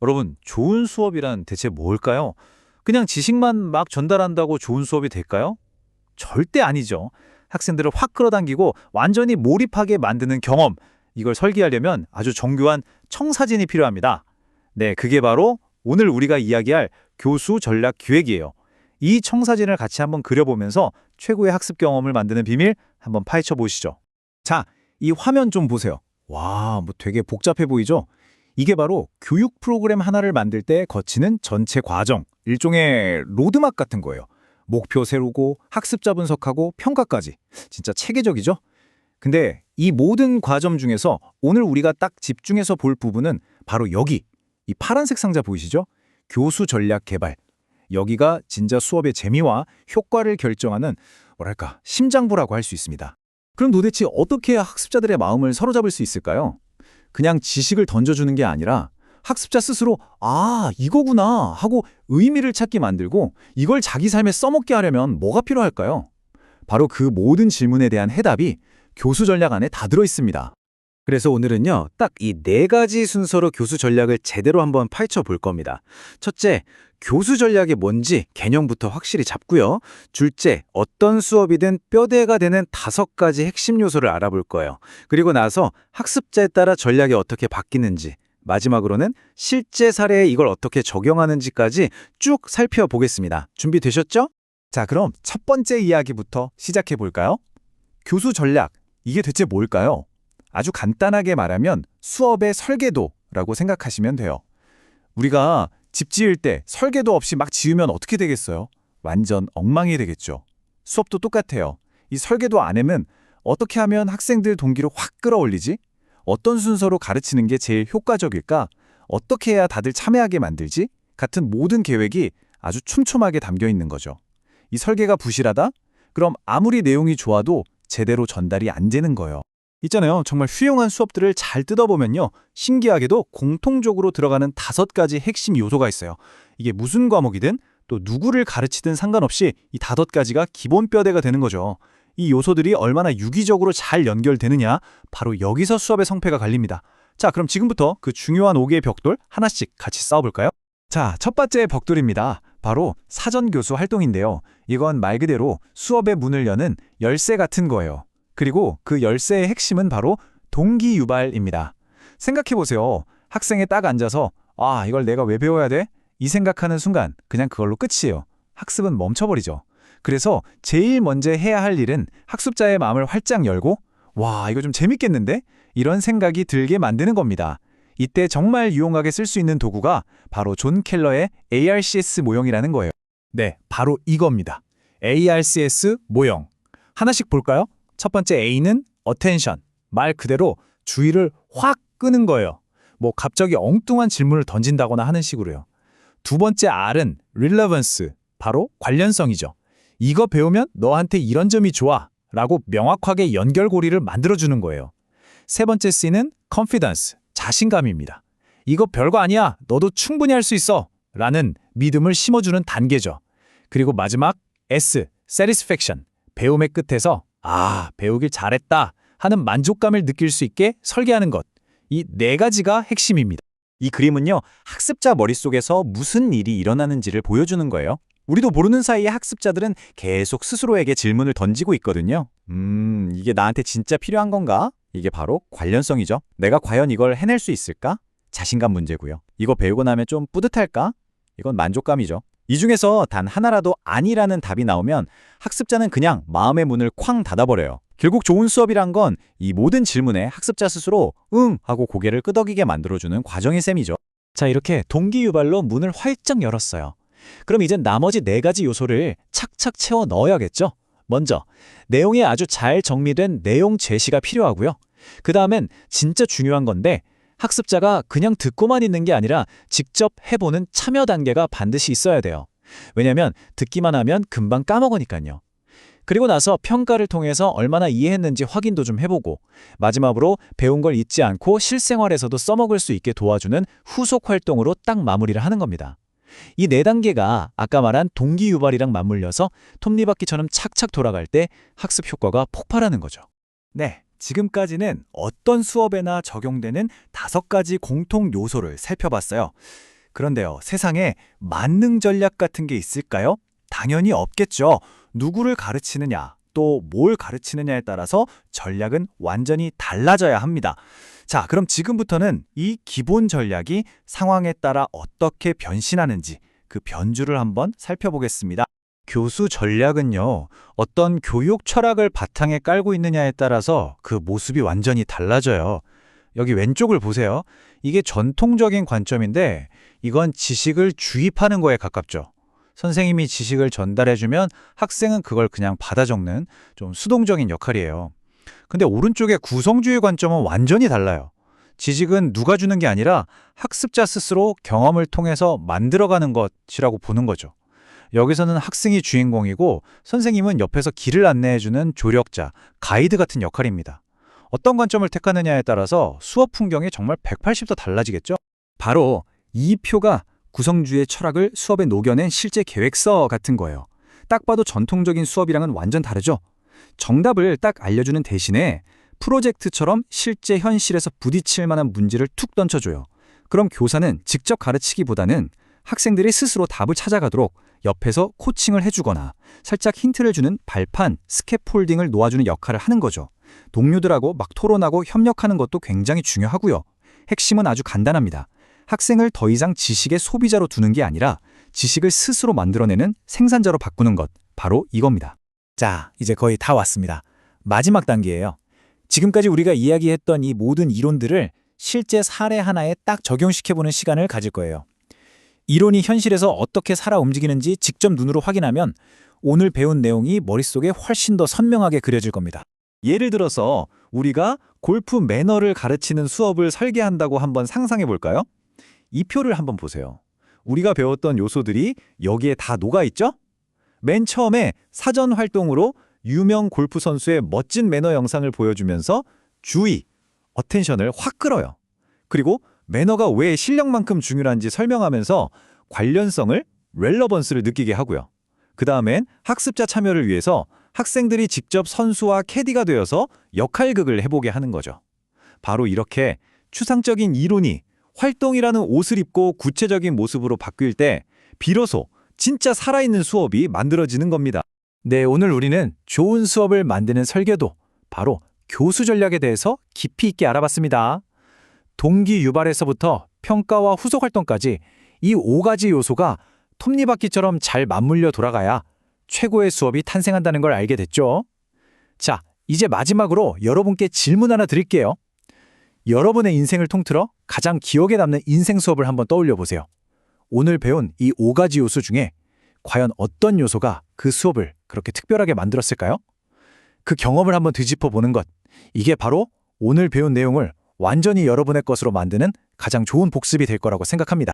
여러분, 좋은 수업이란 대체 뭘까요? 그냥 지식만 막 전달한다고 좋은 수업이 될까요? 절대 아니죠. 학생들을 확 끌어당기고 완전히 몰입하게 만드는 경험, 이걸 설계하려면 아주 정교한 청사진이 필요합니다. 네, 그게 바로 오늘 우리가 이야기할 교수 전략 기획이에요. 이 청사진을 같이 한번 그려보면서 최고의 학습 경험을 만드는 비밀 한번 파헤쳐 보시죠. 자, 이 화면 좀 보세요. 와, 뭐 되게 복잡해 보이죠? 이게 바로 교육 프로그램 하나를 만들 때 거치는 전체 과정, 일종의 로드맵 같은 거예요. 목표 세우고 학습자 분석하고 평가까지. 진짜 체계적이죠? 근데 이 모든 과정 중에서 오늘 우리가 딱 집중해서 볼 부분은 바로 여기, 이 파란색 상자 보이시죠? 교수 전략 개발. 여기가 진짜 수업의 재미와 효과를 결정하는 뭐랄까 심장부라고 할 수 있습니다. 그럼 도대체 어떻게 해야 학습자들의 마음을 사로잡을 수 있을까요? 그냥 지식을 던져주는 게 아니라 학습자 스스로 아, 이거구나 하고 의미를 찾게 만들고 이걸 자기 삶에 써먹게 하려면 뭐가 필요할까요? 바로 그 모든 질문에 대한 해답이 교수 전략 안에 다 들어 있습니다. 그래서 오늘은요, 딱 이 4가지 순서로 교수 전략을 제대로 한번 파헤쳐 볼 겁니다. 첫째, 교수 전략이 뭔지 개념부터 확실히 잡고요. 둘째, 어떤 수업이든 뼈대가 되는 5가지 핵심 요소를 알아볼 거예요. 그리고 나서 학습자에 따라 전략이 어떻게 바뀌는지, 마지막으로는 실제 사례에 이걸 어떻게 적용하는지까지 쭉 살펴보겠습니다. 준비되셨죠? 자, 그럼 첫 번째 이야기부터 시작해 볼까요? 교수 전략, 이게 대체 뭘까요? 아주 간단하게 말하면 수업의 설계도라고 생각하시면 돼요. 우리가 집 지을 때 설계도 없이 막 지으면 어떻게 되겠어요? 완전 엉망이 되겠죠. 수업도 똑같아요. 이 설계도 안에는 어떻게 하면 학생들 동기를 확 끌어올리지? 어떤 순서로 가르치는 게 제일 효과적일까? 어떻게 해야 다들 참여하게 만들지? 같은 모든 계획이 아주 촘촘하게 담겨 있는 거죠. 이 설계가 부실하다? 그럼 아무리 내용이 좋아도 제대로 전달이 안 되는 거예요. 있잖아요. 정말 훌륭한 수업들을 잘 뜯어보면요. 신기하게도 공통적으로 들어가는 5가지 핵심 요소가 있어요. 이게 무슨 과목이든 또 누구를 가르치든 상관없이 이 5가지가 기본 뼈대가 되는 거죠. 이 요소들이 얼마나 유기적으로 잘 연결되느냐, 바로 여기서 수업의 성패가 갈립니다. 자, 그럼 지금부터 그 중요한 5개의 벽돌 하나씩 같이 쌓아볼까요? 자, 첫 번째 벽돌입니다. 바로 사전교수 활동인데요. 이건 말 그대로 수업의 문을 여는 열쇠 같은 거예요. 그리고 그 열쇠의 핵심은 바로 동기유발입니다. 생각해보세요. 학생이 딱 앉아서 아, 이걸 내가 왜 배워야 돼? 이 생각하는 순간 그냥 그걸로 끝이에요. 학습은 멈춰버리죠. 그래서 제일 먼저 해야 할 일은 학습자의 마음을 활짝 열고 와, 이거 좀 재밌겠는데? 이런 생각이 들게 만드는 겁니다. 이때 정말 유용하게 쓸 수 있는 도구가 바로 존 켈러의 ARCS 모형이라는 거예요. 네, 바로 이겁니다. ARCS 모형. 하나씩 볼까요? 첫 번째 A는 attention, 말 그대로 주의를 확 끄는 거예요. 뭐 갑자기 엉뚱한 질문을 던진다거나 하는 식으로요. 두 번째 R은 relevance, 바로 관련성이죠. 이거 배우면 너한테 이런 점이 좋아 라고 명확하게 연결고리를 만들어주는 거예요. 세 번째 C는 confidence, 자신감입니다. 이거 별거 아니야, 너도 충분히 할 수 있어 라는 믿음을 심어주는 단계죠. 그리고 마지막 S, satisfaction, 배움의 끝에서 아, 배우길 잘했다 하는 만족감을 느낄 수 있게 설계하는 것. 이 4가지가 핵심입니다. 이 그림은요, 학습자 머릿속에서 무슨 일이 일어나는지를 보여주는 거예요. 우리도 모르는 사이에 학습자들은 계속 스스로에게 질문을 던지고 있거든요. 이게 나한테 진짜 필요한 건가? 이게 바로 관련성이죠. 내가 과연 이걸 해낼 수 있을까? 자신감 문제고요. 이거 배우고 나면 좀 뿌듯할까? 이건 만족감이죠. 이 중에서 단 하나라도 아니라는 답이 나오면 학습자는 그냥 마음의 문을 쾅 닫아버려요. 결국 좋은 수업이란 건 이 모든 질문에 학습자 스스로 응 하고 고개를 끄덕이게 만들어주는 과정의 셈이죠. 자, 이렇게 동기유발로 문을 활짝 열었어요. 그럼 이젠 나머지 4가지 요소를 착착 채워 넣어야겠죠? 먼저 내용이 아주 잘 정리된 내용 제시가 필요하고요. 그 다음엔 진짜 중요한 건데 학습자가 그냥 듣고만 있는 게 아니라 직접 해보는 참여 단계가 반드시 있어야 돼요. 왜냐면 듣기만 하면 금방 까먹으니까요. 그리고 나서 평가를 통해서 얼마나 이해했는지 확인도 좀 해보고 마지막으로 배운 걸 잊지 않고 실생활에서도 써먹을 수 있게 도와주는 후속 활동으로 딱 마무리를 하는 겁니다. 이 4단계가 아까 말한 동기유발이랑 맞물려서 톱니바퀴처럼 착착 돌아갈 때 학습 효과가 폭발하는 거죠. 네, 지금까지는 어떤 수업에나 적용되는 5가지 공통 요소를 살펴봤어요. 그런데요, 세상에 만능 전략 같은 게 있을까요? 당연히 없겠죠. 누구를 가르치느냐, 또 뭘 가르치느냐에 따라서 전략은 완전히 달라져야 합니다. 자, 그럼 지금부터는 이 기본 전략이 상황에 따라 어떻게 변신하는지 그 변주를 한번 살펴보겠습니다. 교수 전략은요, 어떤 교육 철학을 바탕에 깔고 있느냐에 따라서 그 모습이 완전히 달라져요. 여기 왼쪽을 보세요. 이게 전통적인 관점인데 이건 지식을 주입하는 거에 가깝죠. 선생님이 지식을 전달해주면 학생은 그걸 그냥 받아 적는 좀 수동적인 역할이에요. 근데 오른쪽의 구성주의 관점은 완전히 달라요. 지식은 누가 주는 게 아니라 학습자 스스로 경험을 통해서 만들어가는 것이라고 보는 거죠. 여기서는 학생이 주인공이고 선생님은 옆에서 길을 안내해주는 조력자, 가이드 같은 역할입니다. 어떤 관점을 택하느냐에 따라서 수업 풍경이 정말 180도 달라지겠죠? 바로 이 표가 구성주의 철학을 수업에 녹여낸 실제 계획서 같은 거예요. 딱 봐도 전통적인 수업이랑은 완전 다르죠? 정답을 딱 알려주는 대신에 프로젝트처럼 실제 현실에서 부딪힐 만한 문제를 툭 던져줘요. 그럼 교사는 직접 가르치기보다는 학생들이 스스로 답을 찾아가도록 옆에서 코칭을 해주거나 살짝 힌트를 주는 발판, 스캐폴딩을 놓아주는 역할을 하는 거죠. 동료들하고 막 토론하고 협력하는 것도 굉장히 중요하고요. 핵심은 아주 간단합니다. 학생을 더 이상 지식의 소비자로 두는 게 아니라 지식을 스스로 만들어내는 생산자로 바꾸는 것, 바로 이겁니다. 자, 이제 거의 다 왔습니다. 마지막 단계예요. 지금까지 우리가 이야기했던 이 모든 이론들을 실제 사례 하나에 딱 적용시켜보는 시간을 가질 거예요. 이론이 현실에서 어떻게 살아 움직이는지 직접 눈으로 확인하면 오늘 배운 내용이 머릿속에 훨씬 더 선명하게 그려질 겁니다. 예를 들어서 우리가 골프 매너를 가르치는 수업을 설계한다고 한번 상상해 볼까요? 이 표를 한번 보세요. 우리가 배웠던 요소들이 여기에 다 녹아있죠? 맨 처음에 사전 활동으로 유명 골프 선수의 멋진 매너 영상을 보여주면서 주의, 어텐션을 확 끌어요. 그리고 매너가 왜 실력만큼 중요한지 설명하면서 관련성을, 렐러번스를 느끼게 하고요. 그 다음엔 학습자 참여를 위해서 학생들이 직접 선수와 캐디가 되어서 역할극을 해보게 하는 거죠. 바로 이렇게 추상적인 이론이 활동이라는 옷을 입고 구체적인 모습으로 바뀔 때 비로소 진짜 살아있는 수업이 만들어지는 겁니다. 네, 오늘 우리는 좋은 수업을 만드는 설계도, 바로 교수 전략에 대해서 깊이 있게 알아봤습니다. 동기 유발에서부터 평가와 후속 활동까지 이 5가지 요소가 톱니바퀴처럼 잘 맞물려 돌아가야 최고의 수업이 탄생한다는 걸 알게 됐죠. 자, 이제 마지막으로 여러분께 질문 하나 드릴게요. 여러분의 인생을 통틀어 가장 기억에 남는 인생 수업을 한번 떠올려 보세요. 오늘 배운 이 5가지 요소 중에 과연 어떤 요소가 그 수업을 그렇게 특별하게 만들었을까요? 그 경험을 한번 뒤집어 보는 것, 이게 바로 오늘 배운 내용을 완전히 여러분의 것으로 만드는 가장 좋은 복습이 될 거라고 생각합니다.